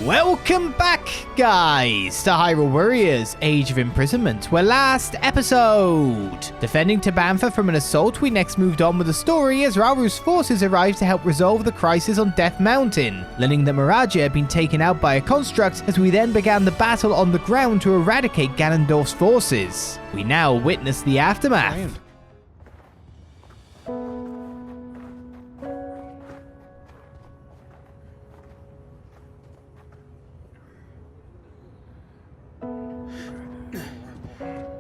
Welcome back, guys, to Hyrule Warriors Age of Imprisonment, where last episode, defending Tabantha from an assault, we next moved on with the story as Rauru's forces arrived to help resolve the crisis on Death Mountain, learning that Miraja had been taken out by a construct as we then began the battle on the ground to eradicate Ganondorf's forces. We now witness the aftermath.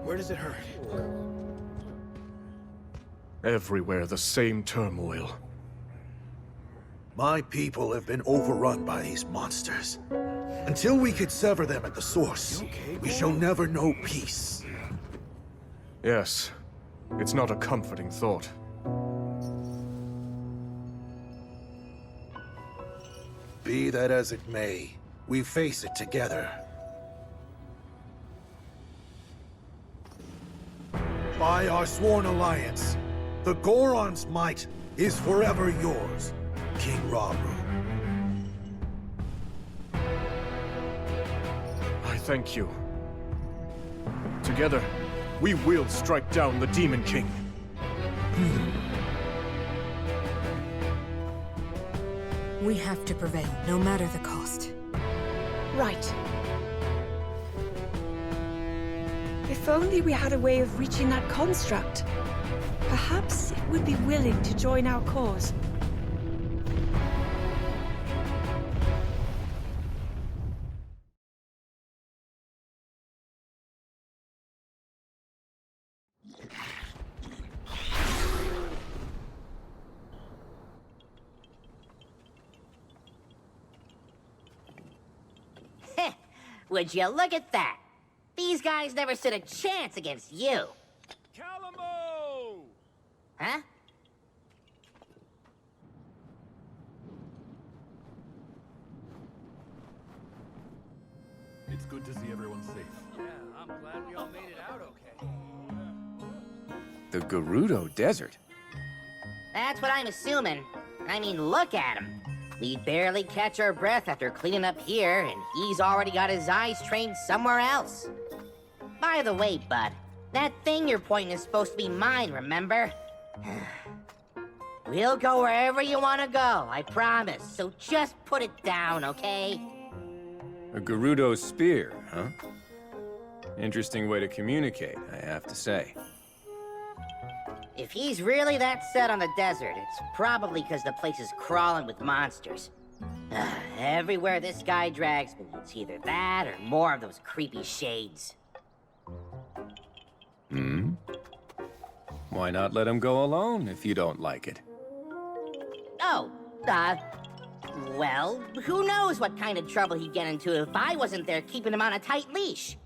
Where does it hurt? Everywhere the same turmoil. My people have been overrun by these monsters. Until we could sever them at the source, we shall never know peace. Yes, it's not a comforting thought. Be that as it may, we face it together. By our sworn alliance, the Goron's might is forever yours, King Rauru. I thank you. Together, we will strike down the Demon King. We have to prevail, no matter the cost. Right. If only we had a way of reaching that construct. Perhaps it would be willing to join our cause. Would you look at that? These guys never stood a chance against you. Calamo! Huh? It's good to see everyone safe. Yeah, I'm glad we all made it out okay. The Gerudo Desert? That's what I'm assuming. I mean, look at him. We barely catch our breath after cleaning up here, and he's already got his eyes trained somewhere else. By the way, bud, that thing you're pointing is supposed to be mine, remember? We'll go wherever you want to go, I promise. So just put it down, okay? A Gerudo spear, huh? Interesting way to communicate, I have to say. If he's really that set on the desert, it's probably because the place is crawling with monsters. Everywhere this guy drags me, it's either that or more of those creepy shades. Why not let him go alone if you don't like it? Oh, well, who knows what kind of trouble he'd get into if I wasn't there keeping him on a tight leash.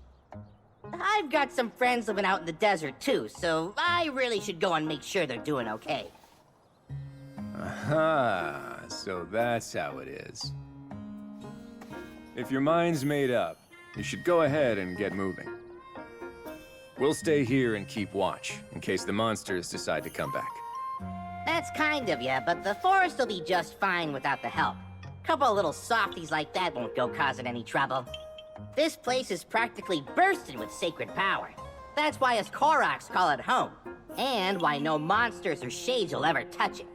I've got some friends living out in the desert too, so I really should go and make sure they're doing okay. Aha, so that's how it is. If your mind's made up, you should go ahead and get moving. We'll stay here and keep watch, in case the monsters decide to come back. That's kind of you, but the forest will be just fine without the help. Couple of little softies like that won't go causing any trouble. This place is practically bursting with sacred power. That's why us Koroks call it home, and why no monsters or shades will ever touch it.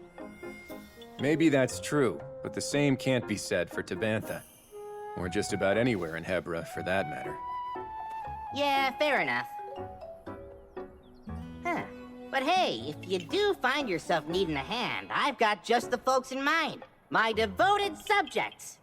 Maybe that's true, but the same can't be said for Tabantha. Or just about anywhere in Hebra, for that matter. Yeah, fair enough. Huh. But hey, if you do find yourself needing a hand, I've got just the folks in mind. My devoted subjects.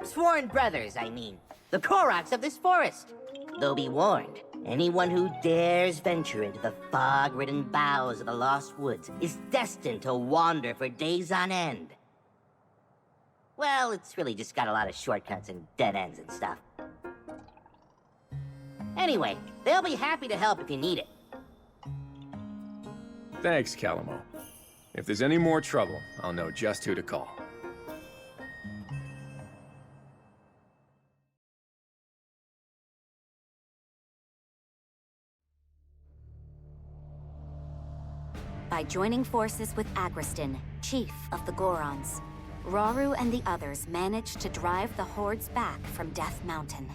Sworn brothers, I mean. The Koroks of this forest. They'll be warned. Anyone who dares venture into the fog-ridden boughs of the Lost Woods is destined to wander for days on end. Well, it's really just got a lot of shortcuts and dead ends and stuff. Anyway, they'll be happy to help if you need it. Thanks, Calamo. If there's any more trouble, I'll know just who to call. By joining forces with Agriston, chief of the Gorons. Rauru and the others managed to drive the hordes back from Death Mountain.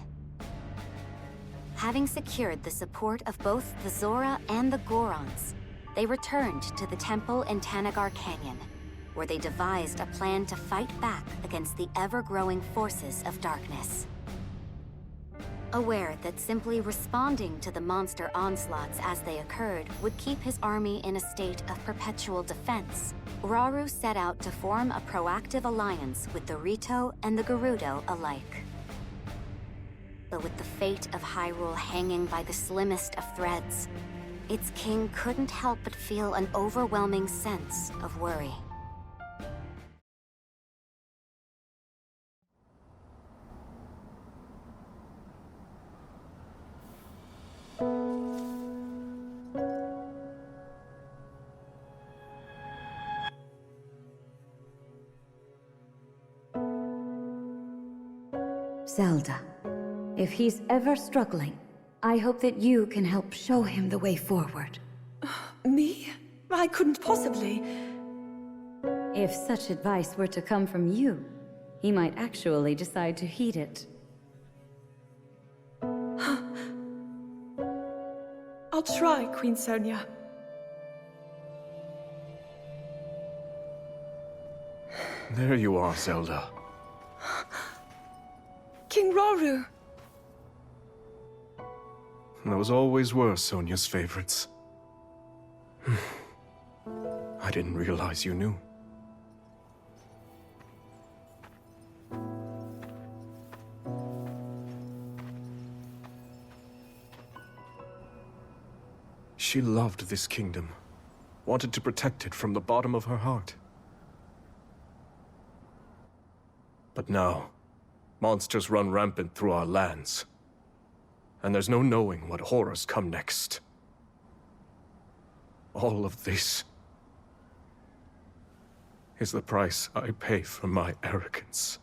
Having secured the support of both the Zora and the Gorons, they returned to the temple in Tanagar Canyon, where they devised a plan to fight back against the ever-growing forces of darkness. Aware that simply responding to the monster onslaughts as they occurred would keep his army in a state of perpetual defense, Rauru set out to form a proactive alliance with the Rito and the Gerudo alike. But with the fate of Hyrule hanging by the slimmest of threads, its king couldn't help but feel an overwhelming sense of worry. Zelda, if he's ever struggling, I hope that you can help show him the way forward. Me? I couldn't possibly. If such advice were to come from you, he might actually decide to heed it. I'll try, Queen Sonia. There you are, Zelda. King Rauru! Those always were Sonia's favorites. I didn't realize you knew. She loved this kingdom, wanted to protect it from the bottom of her heart. But now, monsters run rampant through our lands, and there's no knowing what horrors come next. All of this is the price I pay for my arrogance.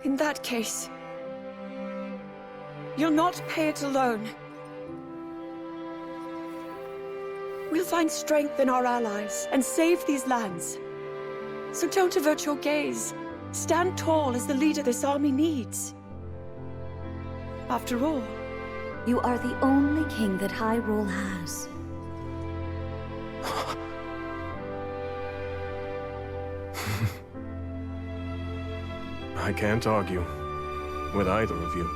In that case, you'll not pay it alone. We'll find strength in our allies and save these lands. So don't avert your gaze. Stand tall as the leader this army needs. After all, You are the only king that Hyrule has. I can't argue with either of you.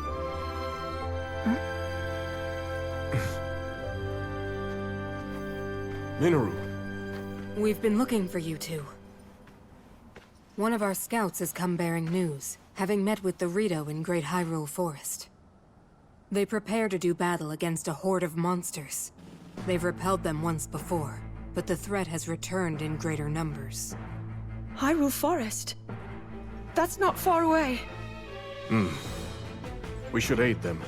Minoru. We've been looking for you two. One of our scouts has come bearing news, having met with the Rito in Great Hyrule Forest. They prepare to do battle against a horde of monsters. They've repelled them once before, but the threat has returned in greater numbers. Hyrule Forest? That's not far away. We should aid them,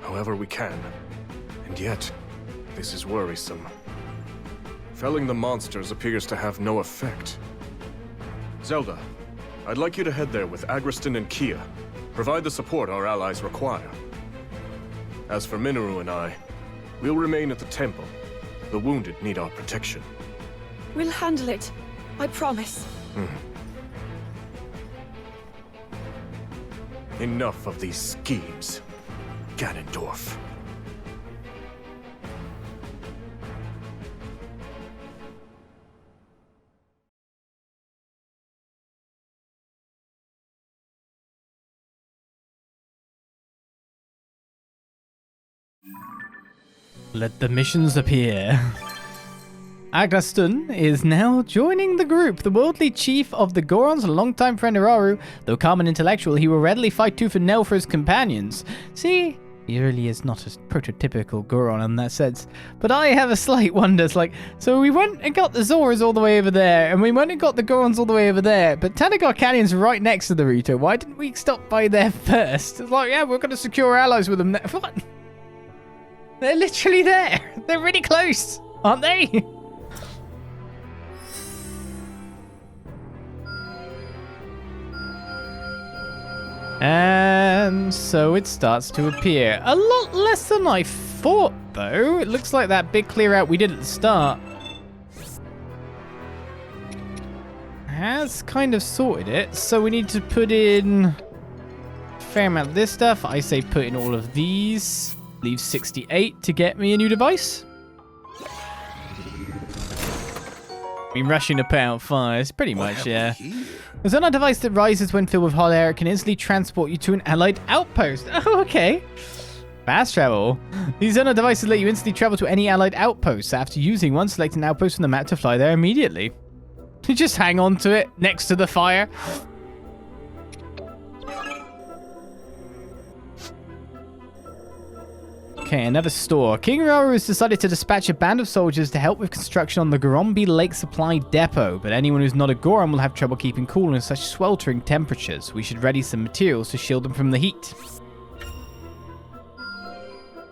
however we can. And yet, this is worrisome. Felling the monsters appears to have no effect. Zelda, I'd like you to head there with Agriston and Kia. Provide the support our allies require. As for Minoru and I, we'll remain at the temple. The wounded need our protection. We'll handle it. I promise. Enough of these schemes, Ganondorf. Let the missions appear. Agriston is now joining the group. The worldly chief of the Gorons, a longtime friend of Rauru. Though calm and intellectual, he will readily fight tooth and nail for his companions. See, he really is not a prototypical Goron in that sense. But I have a slight wonder. It's like, so we went and got the Zoras all the way over there, and we went and got the Gorons all the way over there, but Tanagar Canyon's right next to the Rito. Why didn't we stop by there first? It's like, yeah, we're going to secure our allies with them. What? They're literally there. They're really close, aren't they? And so it starts to appear. A lot less than I thought, though. It looks like that big clear out we did at the start has kind of sorted it. So we need to put in a fair amount of this stuff. I say put in all of these. Leave 68 to get me a new device. I mean, rushing to put out fires, pretty much, yeah. There's on a device that rises when filled with hot air. It can instantly transport you to an allied outpost. Oh, okay. Fast travel. These Zona devices let you instantly travel to any allied outpost. After using one, select an outpost from the map to fly there immediately. You just hang on to it next to the fire. Okay, another store. King Hyrule has decided to dispatch a band of soldiers to help with construction on the Gorombi Lake Supply Depot, but anyone who's not a Goron will have trouble keeping cool in such sweltering temperatures. We should ready some materials to shield them from the heat.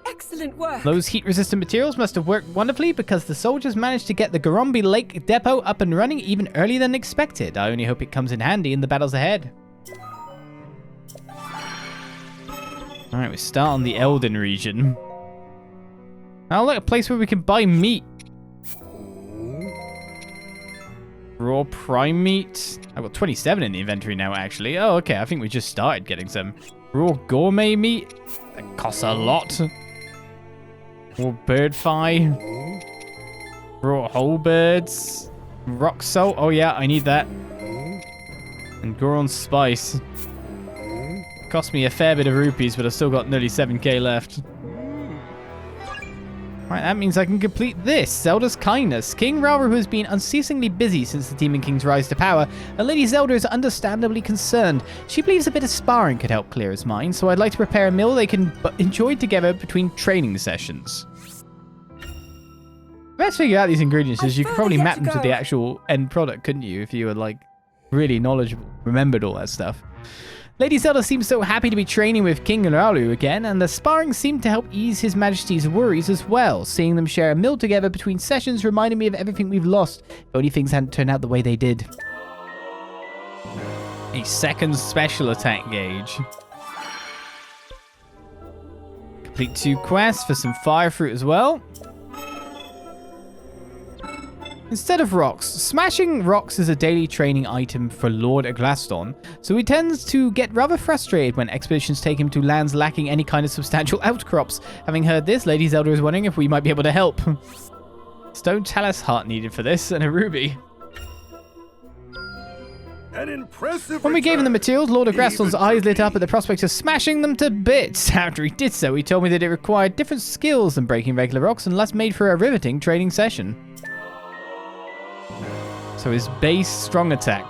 Excellent work. Those heat-resistant materials must have worked wonderfully because the soldiers managed to get the Gorombi Lake Depot up and running even earlier than expected. I only hope it comes in handy in the battles ahead. Alright, we start on the Elden region. Oh, look, a place where we can buy meat. Raw prime meat. I've got 27 in the inventory now, actually. Oh, okay, I think we just started getting some. Raw gourmet meat. That costs a lot. Raw bird thigh. Raw whole birds. Rock salt. Oh, yeah, I need that. And Goron spice. Cost me a fair bit of rupees, but I've still got nearly 7k left. Right, that means I can complete this. Zelda's kindness. King Hyrule has been unceasingly busy since the Demon King's rise to power, and Lady Zelda is understandably concerned. She believes a bit of sparring could help clear his mind, so I'd like to prepare a meal they can enjoy together between training sessions. Let's figure out these ingredients, as you could probably map them to the actual end product, couldn't you, if you were, like, really knowledgeable, remembered all that stuff. Lady Zelda seems so happy to be training with King Hyrule again, and the sparring seemed to help ease His Majesty's worries as well. Seeing them share a meal together between sessions reminded me of everything we've lost, if only things hadn't turned out the way they did. A second special attack gauge. Complete 2 quests for some fire fruit as well. Instead of rocks, smashing rocks is a daily training item for Lord Aglaston, so he tends to get rather frustrated when expeditions take him to lands lacking any kind of substantial outcrops. Having heard this, Lady Zelda is wondering if we might be able to help. Stone Talus heart needed for this, and a ruby. An impressive When we gave him the return. materials, Lord Aglaston's Even eyes for lit up me. at the prospect of smashing them to bits. After he did so, he told me that it required different skills than breaking regular rocks and thus made for a riveting training session. So his base strong attack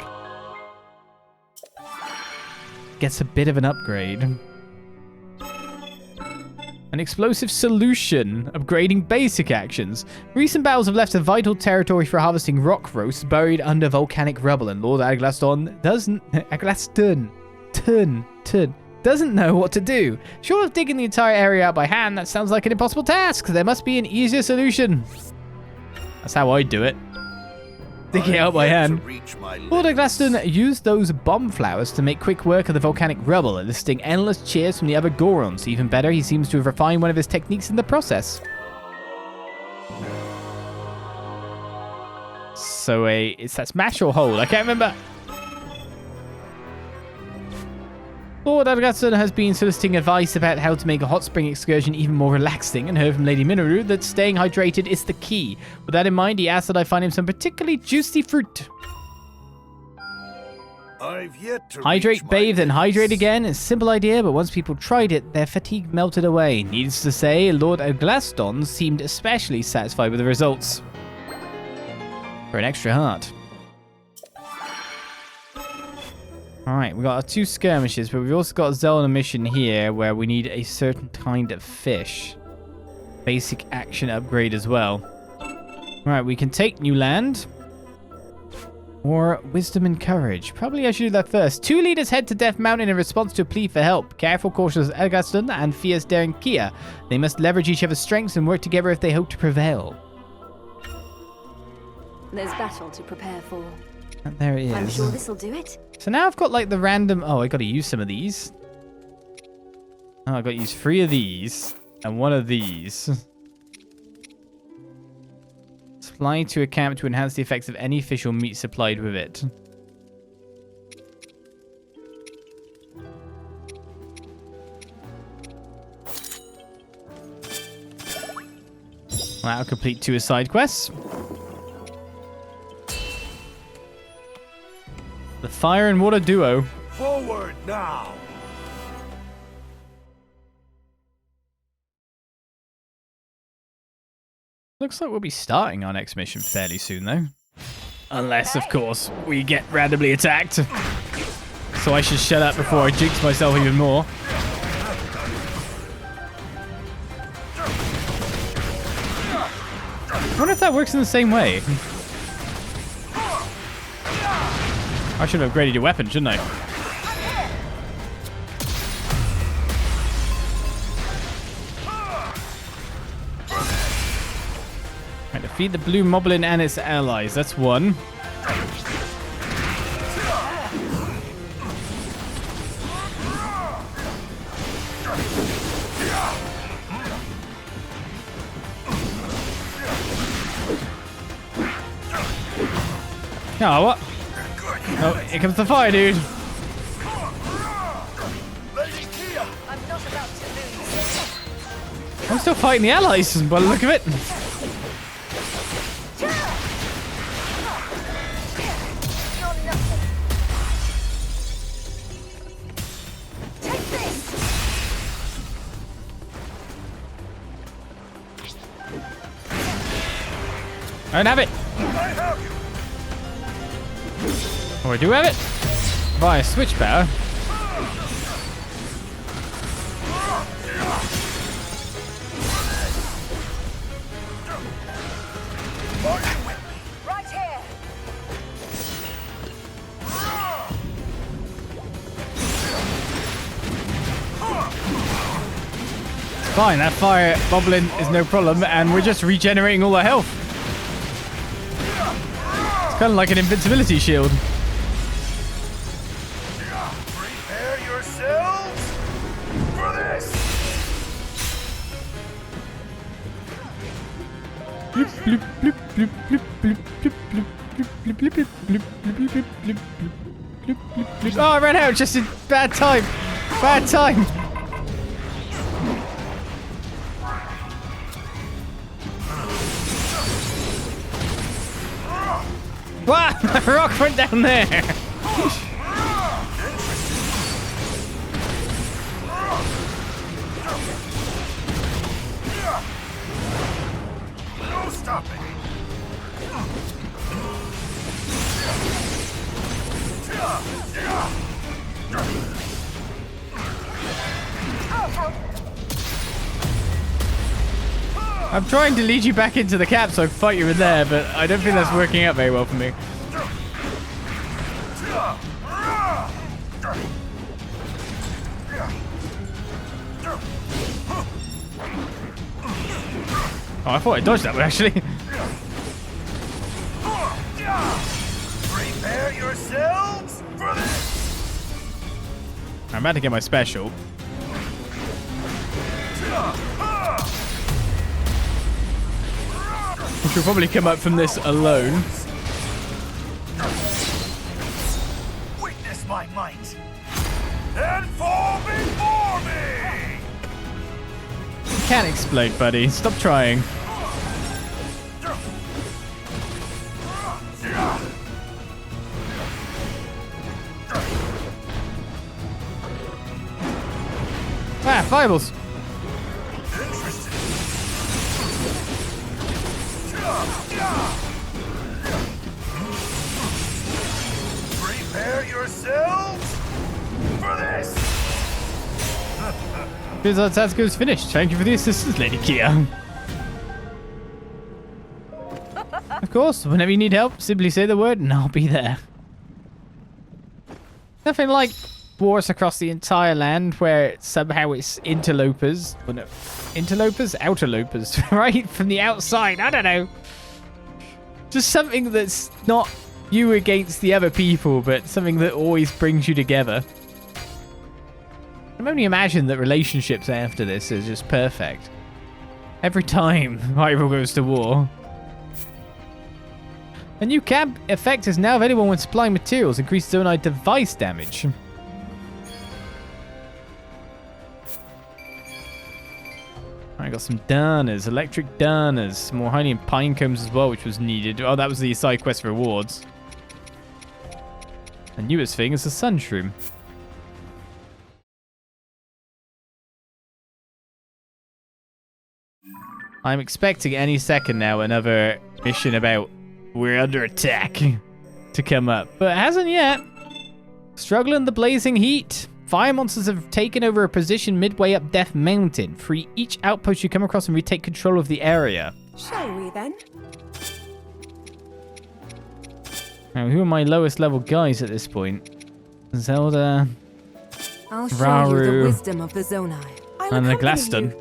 gets a bit of an upgrade. An explosive solution, upgrading basic actions. Recent battles have left a vital territory for harvesting rock roasts buried under volcanic rubble, and Lord Aglaston doesn't know what to do. Short of digging the entire area out by hand, that sounds like an impossible task. There must be an easier solution. That's how I do it. Digging it out by hand. Lord Aglaston used those bomb flowers to make quick work of the volcanic rubble, eliciting endless cheers from the other Gorons. Even better, he seems to have refined one of his techniques in the process. So it's that smash or hold? I can't remember. Lord Aglaston has been soliciting advice about how to make a hot spring excursion even more relaxing, and heard from Lady Minoru that staying hydrated is the key. With that in mind, he asked that I find him some particularly juicy fruit. I've yet to Hydrate, reach my bathe, then hydrate limits. again. It's a simple idea, but once people tried it, their fatigue melted away. Needless to say, Lord Aglaston seemed especially satisfied with the results. For an extra heart. Alright, we got our 2 skirmishes, but we've also got a Zelda mission here where we need a certain kind of fish. Basic action upgrade as well. Alright, we can take new land. Or wisdom and courage. Probably I should do that first. 2 leaders head to Death Mountain in response to a plea for help. Careful, cautious Aglaston and fierce, daring Kia. They must leverage each other's strengths and work together if they hope to prevail. There's battle to prepare for. And there it is. I'm sure this'll do it. So now I've got like the random... Oh, I gotta use some of these. Oh, I got to use 3 of these and 1 of these. Supply to a camp to enhance the effects of any fish or meat supplied with it. That'll complete 2 side quests. The fire and water duo. Forward now! Looks like we'll be starting our next mission fairly soon, though. Unless, of course, we get randomly attacked. So I should shut up before I jinx myself even more. I wonder if that works in the same way. I should have upgraded your weapon, shouldn't I? Right, defeat the blue moblin and its allies. That's 1. Oh, what? Oh, here comes the fire, dude. I'm still fighting the allies by the look of it. I don't have it. Oh, I do have it. Via switch power. Right here. Fine, that fire bobbling is no problem, and we're just regenerating all our health. It's kind of like an invincibility shield. Prepare yourselves for this! Oh, I ran out just in bad time. Bad time. Wow, the rock went down there. No stopping! I'm trying to lead you back into the cap so I can fight you in there, but I don't think that's working out very well for me. Oh, I thought I dodged that one, actually. Prepare yourselves for this! I'm about to get my special. Which will probably come up from this alone. Witness my might! And fall before me! You can't explode, buddy. Stop trying. Ah, fireballs. Prepare yourselves for this! Because our task is finished. Thank you for the assistance, Lady Kia. Of course, whenever you need help, simply say the word and I'll be there. Nothing like wars across the entire land where somehow it's interlopers. Well, no, interlopers? Outerlopers, right? From the outside. I don't know. Just something that's not you against the other people, but something that always brings you together. can only imagine that relationships after this is just perfect. Every time Hyrule goes to war. A new camp effect is now available when supplying materials. Increased Zonai device damage. I got some darners, electric darners, some more honey and pine combs as well, which was needed. Oh, that was the side quest rewards. The newest thing is the sun shroom. I'm expecting any second now another mission about we're under attack to come up, but it hasn't yet. Struggle in the blazing heat. Fire monsters have taken over a position midway up Death Mountain. Free each outpost you come across and retake control of the area. Shall we then? Now, who are my lowest level guys at this point? Zelda, I'll show you Rauru, the wisdom of the Zonai. and the Glaston.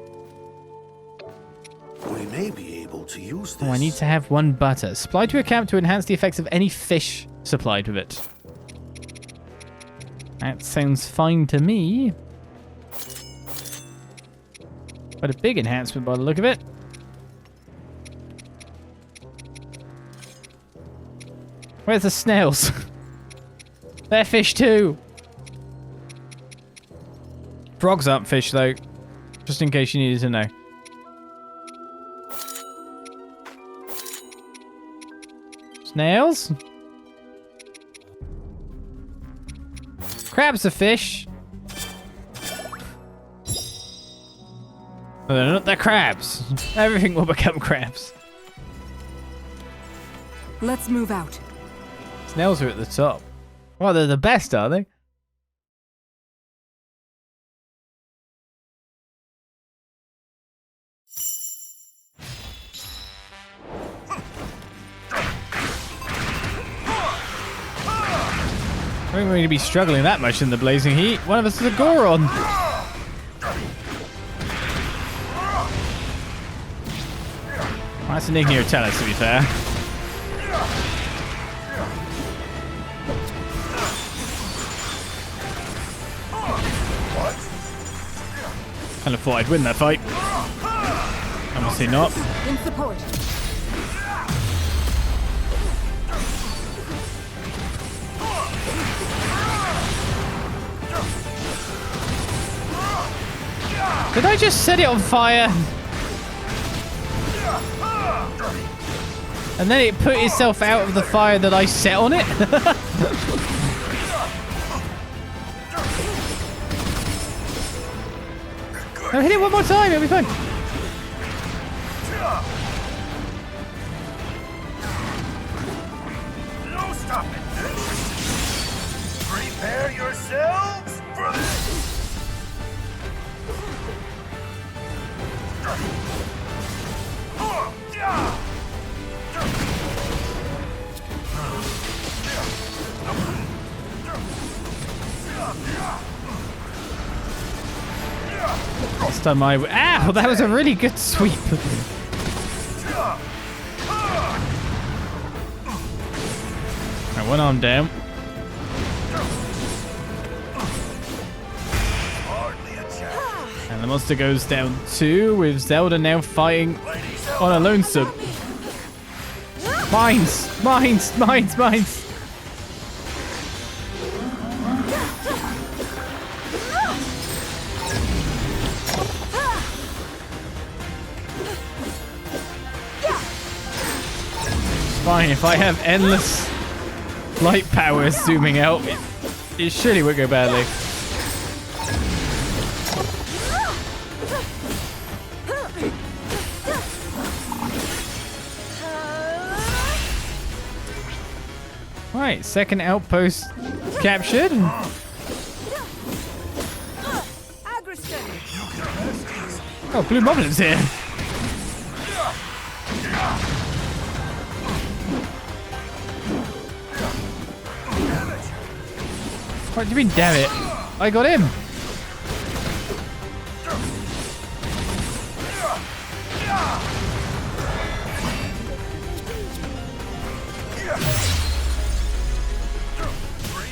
We may be able to use this. Oh, I need to have one butter. Supply to a camp to enhance the effects of any fish supplied with it. That sounds fine to me. Quite a big enhancement by the look of it. Where's the snails? They're fish too. Frogs aren't fish though. Just in case you needed to know. Snails? Crabs are fish. No, they're not. They're crabs. Everything will become crabs. Let's move out. Snails are at the top. Well, they're the best, are they? We're going to be struggling that much in the blazing heat. One of us is a Goron. Well, that's an Igneo Tellus, to be fair. Kind of thought I'd win that fight. Obviously not. In support. Did I just set it on fire? And then it put itself out of the fire that I set on it? No, hit it one more time, it'll be fine. No stopping this. Prepare yourselves for this. Last time I... Ow! That was a really good sweep. Right, one arm down. And the monster goes down too, with Zelda now fighting on a lonesome. Mines! Mines! Mines! Mines! Fine, if I have endless light powers zooming out, it surely won't go badly. Right, second outpost captured. Oh, Blue Moblin's here. What do you mean, damn it? I got him.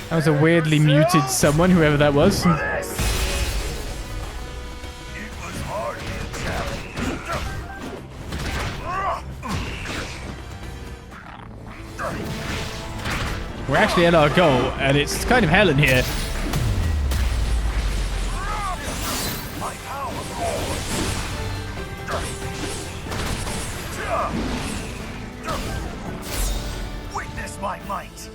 That was a weirdly muted someone, whoever that was. We're actually at our goal, and it's kind of hell in here. Witness my might.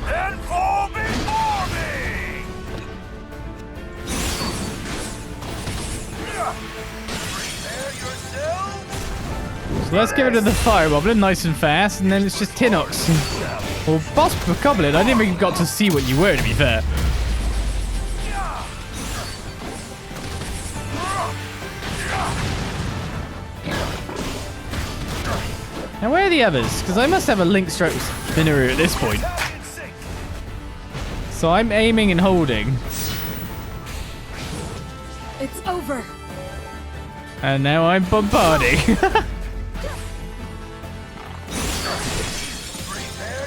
And fall before me! Prepare yourselves. So let's get rid of the fire goblin nice and fast, and then it's just Tinox. Well, boss goblin, I didn't even got to see what you were, to be fair. Now where are the others? Because I must have a link stroke spinner at this point. So I'm aiming and holding. It's over. And now I'm bombarding. Prepare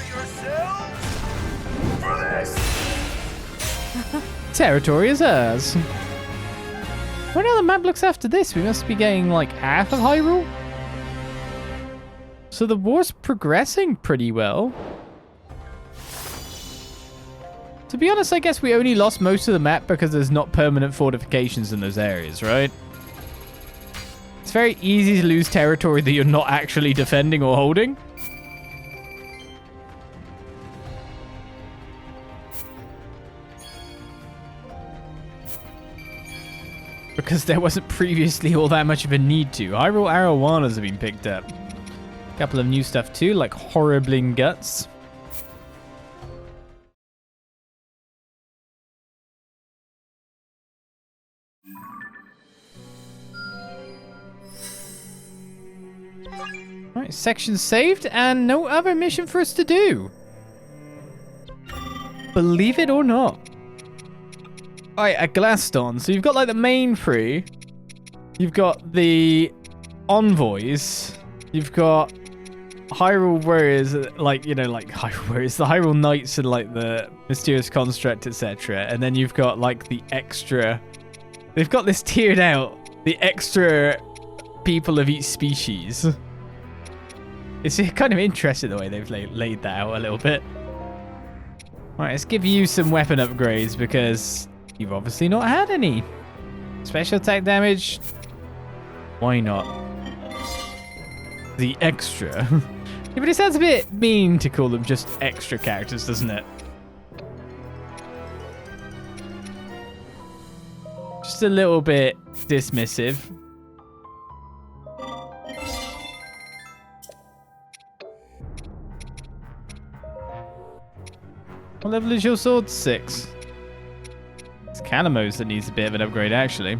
yourselves for this. Territory is ours. Well, now the map looks after this, we must be getting like half of Hyrule. So the war's progressing pretty well. To be honest, I guess we only lost most of the map because there's not permanent fortifications in those areas, right? It's very easy to lose territory that you're not actually defending or holding. Because there wasn't previously all that much of a need to. Hyrule Arowanas have been picked up. A couple of new stuff too, like Horribling Guts. Alright, section saved and no other mission for us to do. Believe it or not. Alright, a Glaston. So you've got like the main three. You've got the envoys. You've got Hyrule Warriors, like, you know, like Hyrule Warriors, the Hyrule Knights and like the Mysterious Construct, etc. And then you've got like the extra, they've got this tiered out, the extra people of each species. It's kind of interesting the way they've laid that out a little bit. Alright, let's give you some weapon upgrades because you've obviously not had any. Special attack damage, why not? The extra. Yeah, but it sounds a bit mean to call them just extra characters, doesn't it? Just a little bit dismissive. What level is your sword? 6. It's Calamo's that needs a bit of an upgrade, actually.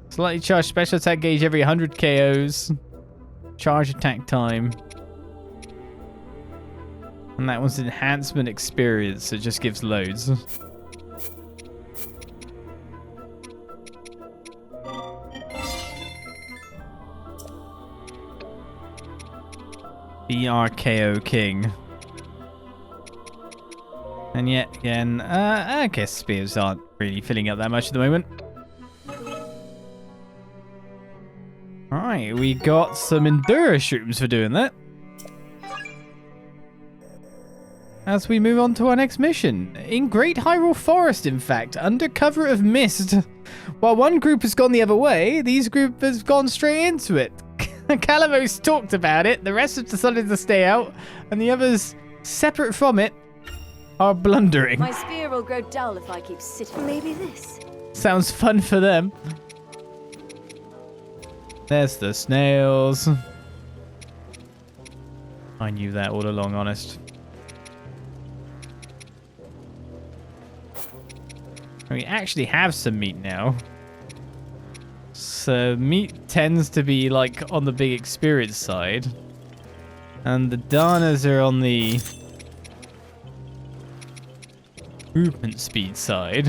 Slightly charged special attack gauge every 100 KOs. Charge attack time. And that one's enhancement experience, so it just gives loads. BRKO King. And yet again, I guess spears aren't really filling up that much at the moment. Alright, we got some Endura shrooms for doing that. As we move on to our next mission. In Great Hyrule Forest, in fact, under cover of mist. While one group has gone the other way, these group has gone straight into it. Calamo's talked about it, the rest have decided to stay out, and the others, separate from it, are blundering. My spear will grow dull if I keep sitting. Maybe this. Sounds fun for them. There's the snails. I knew that all along, honest. We actually have some meat now. So meat tends to be like on the big experience side. And the Danas are on the movement speed side.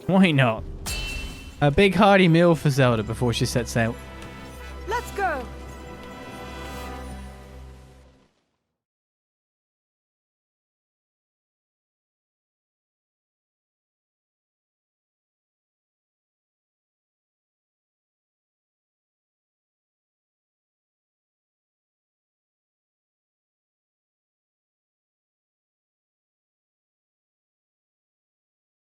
Why not? A big hearty meal for Zelda before she sets out. Let's go.